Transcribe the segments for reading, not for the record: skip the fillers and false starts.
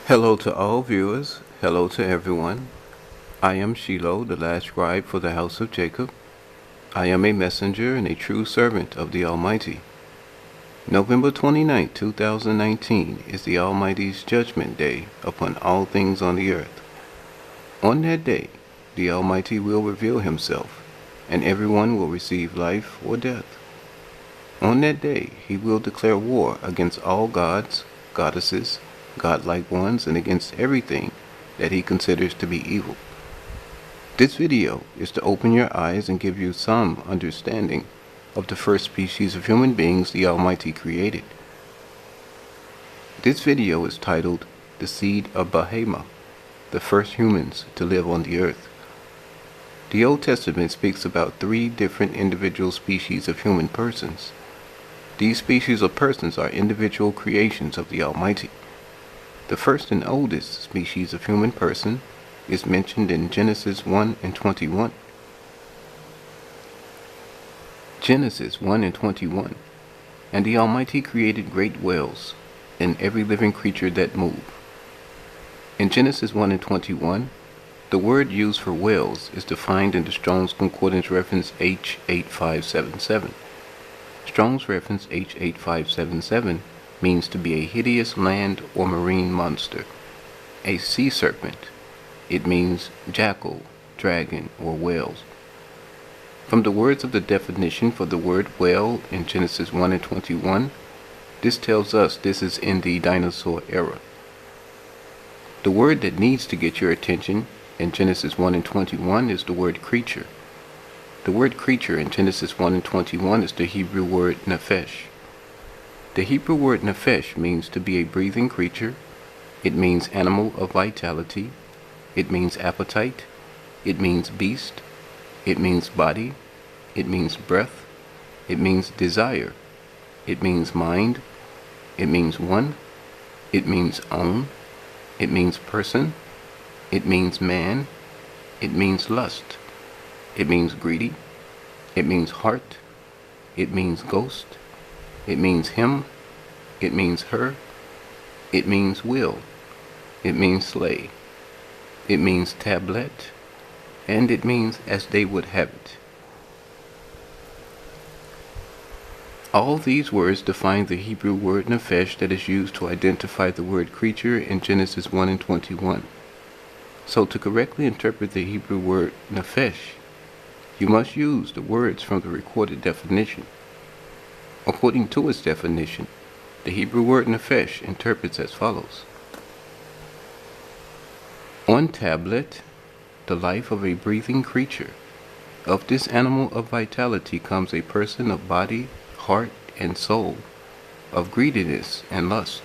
Hello to all viewers. Hello to everyone. I am Shiloh, the last scribe for the house of Jacob. I am a messenger and a true servant of the Almighty. November 29, 2019 is the Almighty's judgment day upon all things on the earth. On that day, the Almighty will reveal himself, and everyone will receive life or death. On that day, he will declare war against all gods, goddesses, godlike ones, and against everything that he considers to be evil. This video is to open your eyes and give you some understanding of the first species of human beings the Almighty created. This video is titled The Seed of Behemoth, the first humans to live on the earth. The Old Testament speaks about 3 different individual species of human persons. These species of persons are individual creations of the Almighty. The first and oldest species of human person is mentioned in Genesis 1 and 21. Genesis 1 and 21. And the Almighty created great whales, and every living creature that move. In Genesis 1 and 21, the word used for whales is defined in the Strong's Concordance reference H8577. Strong's reference H8577 means to be a hideous land or marine monster. A sea serpent. It means jackal, dragon, or whales. From the words of the definition for the word whale in Genesis 1 and 21, this tells us this is in the dinosaur era. The word that needs to get your attention in Genesis 1 and 21 is the word creature. The word creature in Genesis 1 and 21 is the Hebrew word nephesh. The Hebrew word nephesh means to be a breathing creature. It means animal of vitality. It means appetite. It means beast. It means body. It means breath. It means desire. It means mind. It means one. It means own. It means person. It means man. It means lust. It means greedy. It means heart. It means ghost. It means him. It means her. It means will. It means slay. It means tablet. And it means as they would have it. All these words define the Hebrew word nephesh that is used to identify the word creature in Genesis 1 and 21. So to correctly interpret the Hebrew word nephesh, you must use the words from the recorded definition. According to its definition, the Hebrew word nephesh interprets as follows. On tablet, the life of a breathing creature. Of this animal of vitality comes a person of body, heart, and soul, of greediness and lust,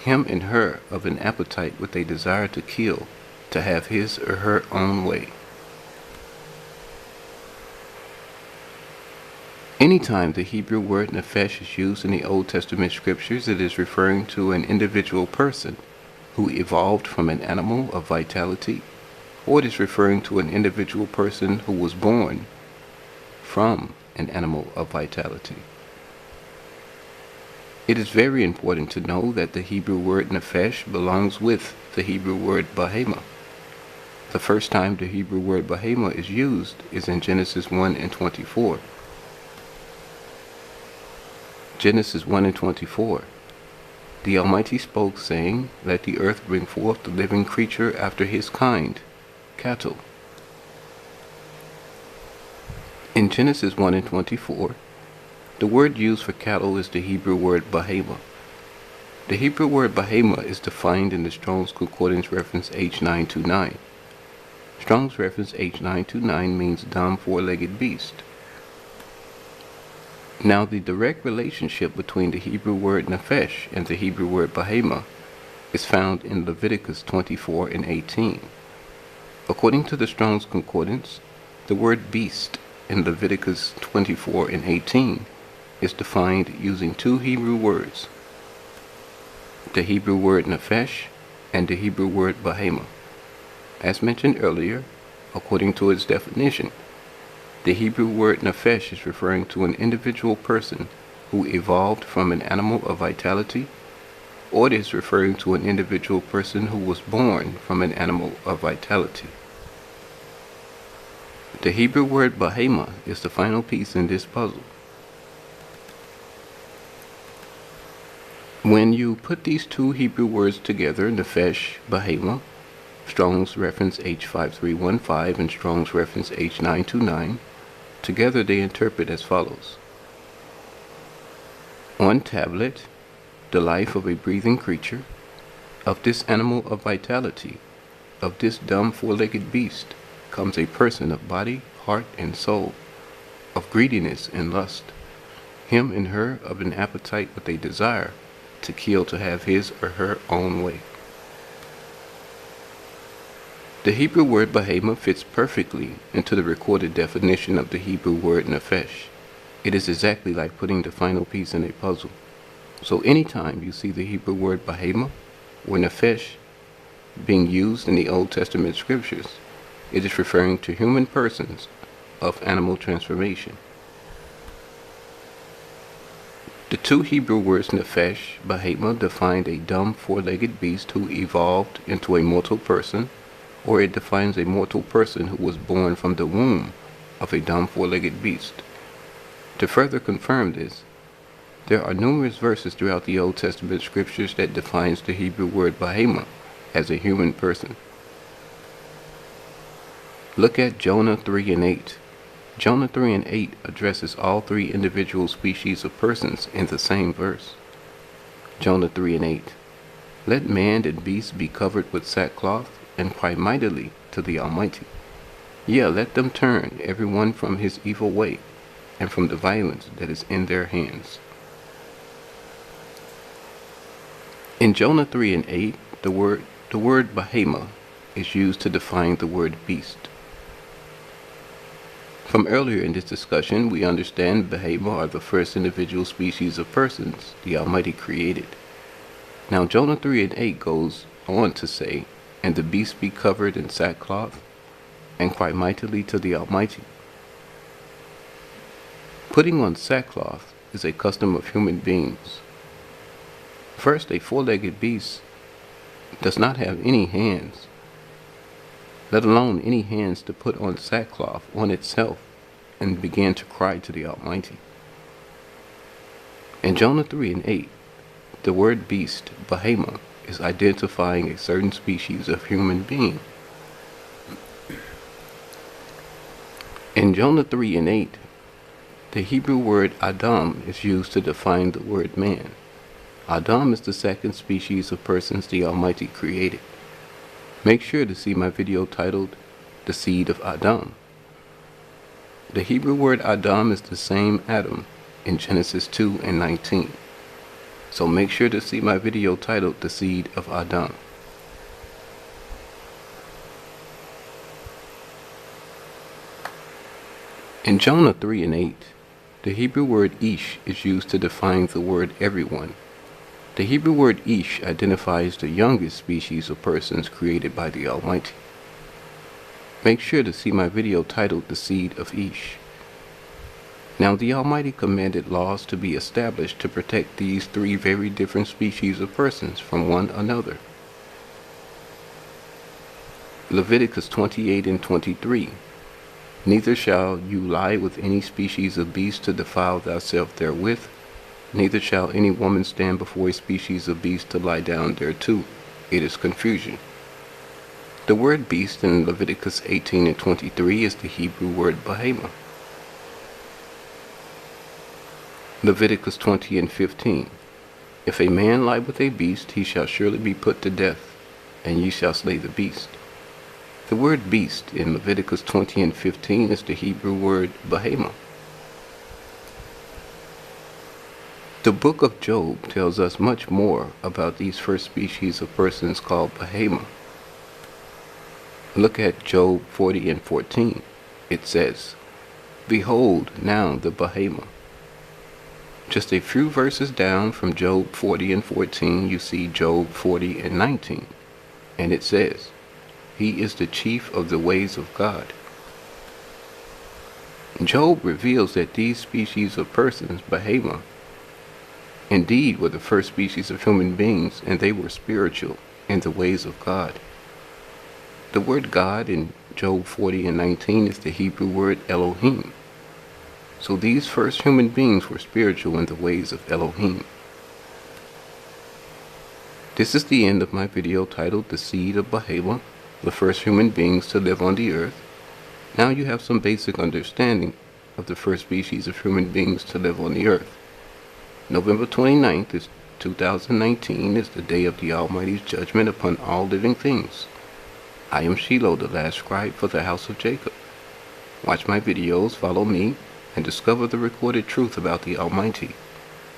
him and her of an appetite with a desire to kill, to have his or her own way. Anytime the Hebrew word nephesh is used in the Old Testament scriptures, it is referring to an individual person who evolved from an animal of vitality, or it is referring to an individual person who was born from an animal of vitality. It is very important to know that the Hebrew word nephesh belongs with the Hebrew word behemoth. The first time the Hebrew word behemoth is used is in Genesis 1 and 24. Genesis 1 and 24. The Almighty spoke, saying, Let the earth bring forth the living creature after his kind, cattle. In Genesis 1 and 24, the word used for cattle is the Hebrew word behemoth. The Hebrew word behemoth is defined in the Strong's Concordance reference H929. Strong's reference H929 means dumb four-legged beast. Now the direct relationship between the Hebrew word nephesh and the Hebrew word behemoth is found in Leviticus 24 and 18. According to the Strong's Concordance, the word beast in Leviticus 24 and 18 is defined using 2 Hebrew words, the Hebrew word nephesh and the Hebrew word behemoth. As mentioned earlier, according to its definition, the Hebrew word nephesh is referring to an individual person who evolved from an animal of vitality, or it is referring to an individual person who was born from an animal of vitality. The Hebrew word Behemoth is the final piece in this puzzle. When you put these two Hebrew words together, Nefesh, Behemoth, Strong's reference H5315 and Strong's reference H929, together they interpret as follows. On tablet, the life of a breathing creature, of this animal of vitality, of this dumb four-legged beast, comes a person of body, heart, and soul, of greediness and lust, him and her of an appetite with a desire to kill, to have his or her own way. The Hebrew word Behemoth fits perfectly into the recorded definition of the Hebrew word Nefesh. It is exactly like putting the final piece in a puzzle. So anytime you see the Hebrew word Behemoth or Nefesh being used in the Old Testament scriptures, it is referring to human persons of animal transformation. The two Hebrew words Nefesh, Behemoth defined a dumb four-legged beast who evolved into a mortal person, or it defines a mortal person who was born from the womb of a dumb four-legged beast. To further confirm this, there are numerous verses throughout the Old Testament scriptures that defines the Hebrew word Behemoth as a human person. Look at Jonah 3 and 8. Jonah 3 and 8 addresses all three individual species of persons in the same verse. Jonah 3 and 8. Let man and beast be covered with sackcloth, and cry mightily to the Almighty. Yea, let them turn every one from his evil way, and from the violence that is in their hands. In Jonah 3 and 8, the word Behemoth is used to define the word beast. From earlier in this discussion, we understand Behemoth are the first individual species of persons the Almighty created. Now Jonah 3 and 8 goes on to say, and the beast be covered in sackcloth, and cry mightily to the Almighty. Putting on sackcloth is a custom of human beings. First, a four-legged beast does not have any hands, let alone any hands to put on sackcloth on itself and begin to cry to the Almighty. In Jonah 3 and 8, the word beast, Behemoth, is identifying a certain species of human being. In Jonah 3 and 8, the Hebrew word Adam is used to define the word man. Adam is the second species of persons the Almighty created. Make sure to see my video titled, The Seed of Adam. The Hebrew word Adam is the same Adam in Genesis 2 and 19. So make sure to see my video titled, The Seed of Adam. In Jonah 3 and 8, the Hebrew word Ish is used to define the word everyone. The Hebrew word Ish identifies the youngest species of persons created by the Almighty. Make sure to see my video titled, The Seed of Ish. Now the Almighty commanded laws to be established to protect these three very different species of persons from one another. Leviticus 28 and 23. Neither shall you lie with any species of beast to defile thyself therewith, neither shall any woman stand before a species of beast to lie down thereto. It is confusion. The word beast in Leviticus 18 and 23 is the Hebrew word Behemoth. Leviticus 20 and 15. If a man lie with a beast, he shall surely be put to death, and ye shall slay the beast. The word beast in Leviticus 20 and 15 is the Hebrew word Behemoth. The book of Job tells us much more about these first species of persons called Behemoth. Look at Job 40 and 14. It says, Behold now the Behemoth. Just a few verses down from Job 40 and 14, you see Job 40 and 19. And it says, He is the chief of the ways of God. Job reveals that these species of persons, Behemoth, indeed were the first species of human beings, and they were spiritual in the ways of God. The word God in Job 40:19 is the Hebrew word Elohim. So these first human beings were spiritual in the ways of Elohim. This is the end of my video titled The Seed of Behemoth, the first human beings to live on the earth. Now you have some basic understanding of the first species of human beings to live on the earth. November 29th, 2019 is the day of the Almighty's judgment upon all living things. I am Shiloh, the last scribe for the house of Jacob. Watch my videos, follow me, and discover the recorded truth about the Almighty,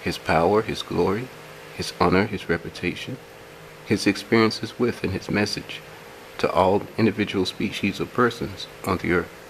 His power, His glory, His honor, His reputation, His experiences with and His message to all individual species of persons on the earth.